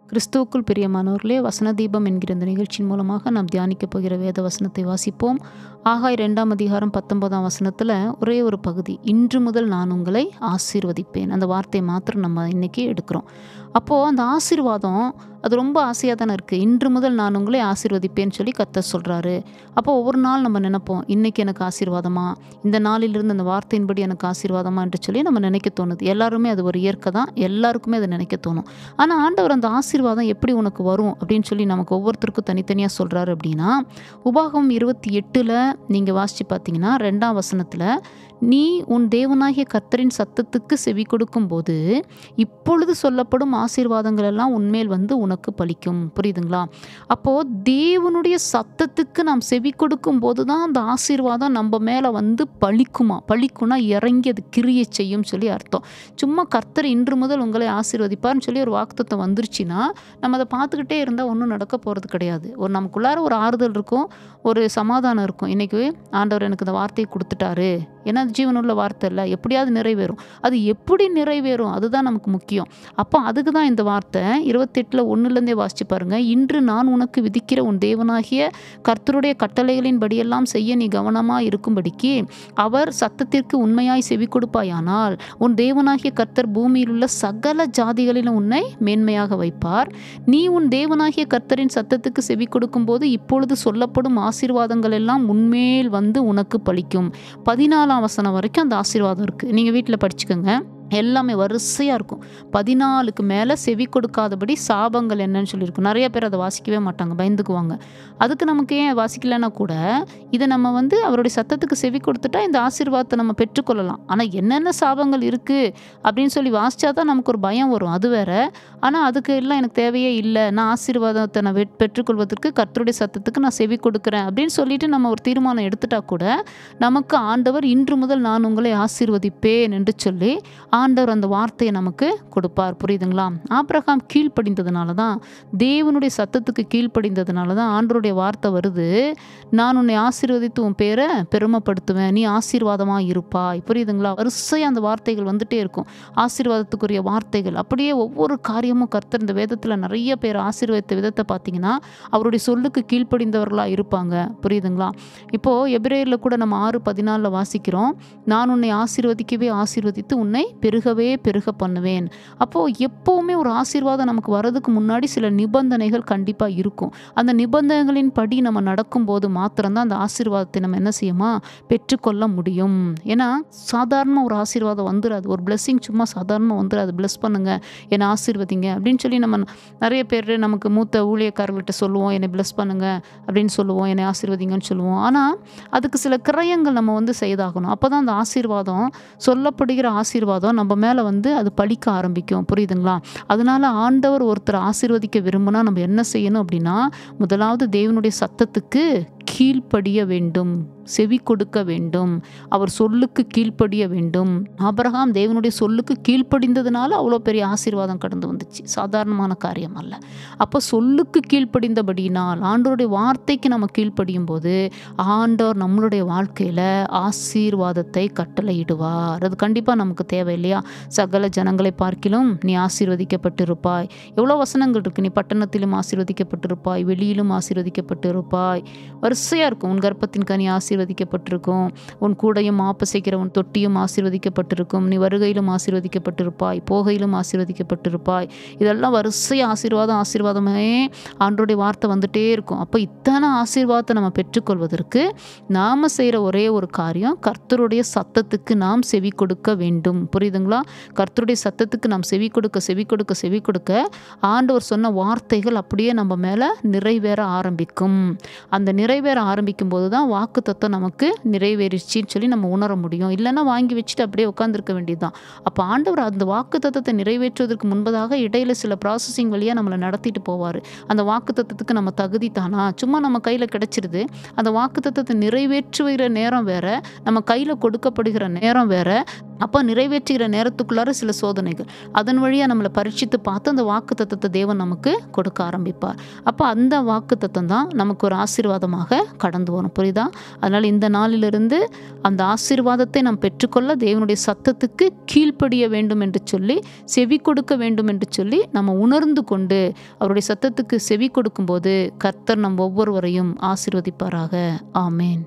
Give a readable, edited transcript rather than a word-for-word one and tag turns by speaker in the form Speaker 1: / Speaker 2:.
Speaker 1: கிறிஸ்துவுக்குள் பிரியமானவர்களே, வசன தீபம் என்கிற இந்த நிகழ்ச்சியின் மூலமாக நாம் தியானிக்கப் போகிற வேத வசனத்தை வாசிப்போம். ஆகாய் 2ஆம் அதிகாரம் 19ஆம் வசனத்தில் ஒரே ஒரு பகுதி, இன்று முதல் நான் உங்களை ஆசீர்வதிப்பேன். அந்த வார்த்தையை மாத்திரம் நம்ம இன்னைக்கு எடுக்கிறோம். அப்போது அந்த ஆசீர்வாதம் அது ரொம்ப ஆசையாக தானே இருக்குது. இன்று முதல் நான் உங்களை ஆசீர்வதிப்பேன்னு சொல்லி கர்த்தர் சொல்கிறாரு. அப்போ ஒவ்வொரு நாள் நம்ம நினைப்போம், இன்றைக்கி எனக்கு ஆசீர்வாதமா, இந்த நாளிலிருந்து அந்த வார்த்தையின்படி எனக்கு ஆசீர்வாதமா என்று சொல்லி நம்ம நினைக்க தோணுது. எல்லாருமே அது ஒரு இயற்கை தான், எல்லாருக்குமே அதை நினைக்க தோணும். ஆனால் ஆண்டவர் அந்த ஆசீர்வாதம் எப்படி உனக்கு வரும் அப்படின்னு சொல்லி நமக்கு ஒவ்வொருத்தருக்கும் தனித்தனியாக சொல்கிறாரு. அப்படின்னா உபாகமம் 28 நீங்கள் வாசித்து பார்த்தீங்கன்னா 2ஆம் வசனத்தில், நீ உன் தேவனாகிய கர்த்தரின் சத்தத்துக்கு செவி கொடுக்கும் போது இப்பொழுது சொல்லப்படும் ஆசீர்வாதங்கள் எல்லாம் உன்மேல் வந்து உனக்கு பலிக்கும். புரியுதுங்களா? அப்போது தேவனுடைய சத்தத்துக்கு நாம் செவி கொடுக்கும் போது தான் அந்த ஆசீர்வாதம் நம்ம மேலே வந்து பலிக்குமா. பலிக்கும்னா இறங்கி அது கிரியை செய்யும் சொல்லி அர்த்தம். சும்மா கர்த்தர் இன்று முதல் உங்களை ஆசீர்வதிப்பார்னு சொல்லி ஒரு வாக்குத்தத்தம் வந்துருச்சுன்னா நம்ம அதை பார்த்துக்கிட்டே இருந்தால் ஒன்றும் நடக்க போகிறது கிடையாது. நமக்குள்ளார ஒரு ஆறுதல் இருக்கும், ஒரு சமாதானம் இருக்கும். இன்றைக்கி ஆண்டவர் எனக்கு இந்த வார்த்தையை கொடுத்துட்டாரு, ஏன்னா அது ஜீவனுள்ள வார்த்தை இல்லை, எப்படியாவது நிறைவேறும். அது எப்படி நிறைவேறும் அதுதான் நமக்கு முக்கியம். அப்போ அதுக்கு தான் இந்த வார்த்தை 28:1 வாசிச்சு பாருங்கள். இன்று நான் உனக்கு விதிக்கிற உன் தேவனாகிய கர்த்தருடைய கட்டளைகளின் படியெல்லாம் செய்ய நீ கவனமாக இருக்கும்படிக்கு அவர் சத்தத்திற்கு உண்மையாய் செவி கொடுப்பாயானால் உன் தேவனாகிய கர்த்தர் பூமியில் உள்ள சகல ஜாதிகளிலும் உன்னை மேன்மையாக வைப்பார். நீ உன் தேவனாகிய கர்த்தரின் சத்தத்துக்கு செவி கொடுக்கும் போது இப்பொழுது சொல்லப்படும் ஆசீர்வாதங்கள் எல்லாம் உன்மேல் வந்து உனக்கு பலிக்கும். 14ஆம் வசனம் வரைக்கும் அந்த ஆசீர்வாதம் இருக்குது. நீங்கள் வீட்டில் படிச்சுக்கோங்க, எல்லாமே வரிசையாக இருக்கும். 14க்கு மேலே செவி கொடுக்காதபடி சாபங்கள் என்னன்னு சொல்லியிருக்கும். நிறைய பேர் அதை வாசிக்கவே மாட்டாங்க, பயந்துக்குவாங்க. அதுக்கு நமக்கு ஏன் வாசிக்கலைன்னா கூட இதை நம்ம வந்து அவருடைய சத்தத்துக்கு செவி கொடுத்துட்டா இந்த ஆசீர்வாதத்தை நம்ம பெற்றுக்கொள்ளலாம். ஆனால் என்னென்ன சாபங்கள் இருக்குது அப்படின்னு சொல்லி வாசித்தா தான் நமக்கு ஒரு பயம் வரும், அது வேற. ஆனால் அதுக்கு எல்லாம் எனக்கு தேவையே இல்லை, நான் ஆசீர்வாதத்தை நான் பெற்றுக்கொள்வதற்கு கர்த்தருடைய சத்தத்துக்கு நான் செவி கொடுக்குறேன் அப்படின்னு சொல்லிட்டு நம்ம ஒரு தீர்மானம் எடுத்துட்டா கூட நமக்கு ஆண்டவர் இன்று முதல் நான் உங்களை ஆசீர்வதிப்பேன் என்று சொல்லி ஆண்டவர் அந்த வார்த்தையை நமக்கு கொடுப்பார். புரியுதுங்களா? ஆபிரகாம் கீழ்ப்படிந்ததுனால தான், தேவனுடைய சத்தத்துக்கு கீழ்ப்படிந்ததுனால தான் ஆண்டவருடைய வார்த்தை வருது, நான் உன்னை ஆசீர்வதித்து உன் பேரை பெருமைப்படுத்துவேன், நீ ஆசீர்வாதமாக இருப்பாய். புரியுதுங்களா? வரிசையாக அந்த வார்த்தைகள் வந்துட்டே இருக்கும், ஆசீர்வாதத்துக்குரிய வார்த்தைகள். அப்படியே ஒவ்வொரு காரியமும் கர்த்தர் இந்த வேதத்தில் நிறைய பேர் ஆசீர்வதித்த விதத்தை பார்த்தீங்கன்னா அவருடைய சொல்லுக்கு கீழ்ப்படிந்தவர்களாக இருப்பாங்க. புரியுதுங்களா? இப்போது எபிரேயரில் கூட நம்ம 6:14 வாசிக்கிறோம், நான் உன்னை ஆசீர்வதிக்கவே ஆசீர்வதித்து உன்னை பெருகவே பெருக பண்ணுவேன். அப்போது எப்போவுமே ஒரு ஆசீர்வாதம் நமக்கு வர்றதுக்கு முன்னாடி சில நிபந்தனைகள் கண்டிப்பாக இருக்கும். அந்த நிபந்தனைகளின் படி நம்ம நடக்கும்போது மாத்திரம்தான் அந்த ஆசீர்வாதத்தை நம்ம என்ன செய்யுமா பெற்றுக்கொள்ள முடியும். ஏன்னா சாதாரண ஒரு ஆசீர்வாதம் வந்துடாது, ஒரு பிளெஸ்ஸிங் சும்மா சாதாரணமாக வந்துடாது. பிளெஸ் பண்ணுங்க, என்னை ஆசீர்வதிங்க அப்படின்னு சொல்லி நம்ம நிறைய பேர் நமக்கு மூத்த ஊழியக்காரர்கள்ட்ட சொல்லுவோம், என்னை பிளெஸ் பண்ணுங்க அப்படின்னு சொல்லுவோம், என்னை ஆசீர்வதிங்கன்னு சொல்லுவோம். ஆனால் அதுக்கு சில கிரயங்கள் நம்ம வந்து செய்தாகணும். அப்போ தான் அந்த ஆசீர்வாதம், சொல்லப்படுகிற ஆசீர்வாதம் நம்ம மேலே வந்து அது பலிக்க ஆரம்பிக்கும். புரியுதுங்களா? அதனால ஆண்டவர் ஒருத்தர் ஆசீர்வதிக்க விரும்பினா நம்ம என்ன செய்யணும் அப்படின்னா, முதலாவது தேவனுடைய சத்தத்துக்கு கீழ்ப்படிய வேண்டும், செவி கொடுக்க வேண்டும், அவர் சொல்லுக்கு கீழ்ப்படிய வேண்டும். ஆபிரகாம் தேவனுடைய சொல்லுக்கு கீழ்ப்படிந்ததுனால அவ்வளோ பெரிய ஆசீர்வாதம் கடந்து வந்துச்சு, சாதாரணமான காரியம் அல்ல. அப்போ சொல்லுக்கு கீழ்ப்படிந்தபடினால், ஆண்டவருடைய வார்த்தைக்கு நம்ம கீழ்ப்படியும் போது ஆண்டவர் நம்மளுடைய வாழ்க்கையில் ஆசீர்வாதத்தை கட்டளையிடுவார். அது கண்டிப்பாக நமக்கு தேவை இல்லையா? சகல ஜனங்களை பார்க்கிலும் நீ ஆசீர்வதிக்கப்பட்டிருப்பாய். எவ்வளோ வசனங்கள் இருக்குது, நீ பட்டணத்திலும் ஆசீர்வதிக்கப்பட்டிருப்பாய், வெளியிலும் ஆசீர்வதிக்கப்பட்டிருப்பாய். வரிசையாக இருக்கும். உன் கர்ப்பத்தின் கனி ஆசீர்வதிக்கப்பட்டிருக்கும், உன் கூடையும் ஆப்பசைக்கிற உன் தொட்டியும் ஆசீர்வதிக்கப்பட்டிருக்கும், நீ வருகையிலும் ஆசீர்வதிக்கப்பட்டிருப்பாய், போகையிலும் ஆசீர்வதிக்கப்பட்டிருப்பாய். இதெல்லாம் வரிசையாக ஆசீர்வாதமே ஆண்டவருடைய வார்த்தை வந்துட்டே இருக்கும். அப்போ இத்தனை ஆசீர்வாதத்தை நம்ம பெற்றுக்கொள்வதற்கு நாம் செய்கிற ஒரே ஒரு காரியம், கர்த்தருடைய சத்தத்துக்கு நாம் செவி கொடுக்க வேண்டும். புரியுதுங்களா? கர்த்தருடைய சத்தத்துக்கு நாம் செவி கொடுக்க ஆண்டவர் சொன்ன வார்த்தைகள் அப்படியே நம்ம மேலே நிறைவேற ஆரம்பிக்கும். அந்த நிறைவேற ஆரம்பிக்கும் போது தான் வாக்குத்தத்தம் நமக்கு நிறைவேறிச்சின்னு சொல்லி நம்ம உணர முடியும். இல்லைன்னா வாங்கி வச்சுட்டு அப்படியே உட்காந்துருக்க வேண்டியதுதான். அப்போ ஆண்டவர் அந்த வாக்குத்தத்தத்தை நிறைவேற்றுவதற்கு முன்பதாக இடையில சில ப்ராசஸிங் வழியாக நம்மளை நடத்திட்டு போவார். அந்த வாக்குத்தத்தத்துக்கு நம்ம தகுதி தானா, சும்மா நம்ம கையில் கிடைச்சிருது. அந்த வாக்குத்தத்தத்தை நிறைவேற்றுகிற நேரம் வேற, நம்ம கையில் கொடுக்கப்படுகிற நேரம் வேற, அப்போ நிறைவேற்றுகிற நேரத்துக்குள்ளார சில சோதனைகள், அதன் வழியாக நம்மளை பரீட்சித்து பார்த்து அந்த வாக்கு தத்தத்தை தேவன் நமக்கு கொடுக்க ஆரம்பிப்பார். அப்போ அந்த வாக்கு தத்தம் தான் நமக்கு ஒரு ஆசீர்வாதமாக கடந்து வரும். புரியுதா? அதனால் இந்த நாளிலிருந்து அந்த ஆசீர்வாதத்தை நாம் பெற்றுக்கொள்ள தேவனுடைய சத்தத்துக்கு கீழ்ப்படிய வேண்டும் என்று சொல்லி, செவி கொடுக்க வேண்டும் என்று சொல்லி நம்ம உணர்ந்து கொண்டு அவருடைய சத்தத்துக்கு செவி கொடுக்கும்போது கர்த்தர் நம் ஒவ்வொருவரையும் ஆசீர்வதிப்பாராக. ஆமேன்.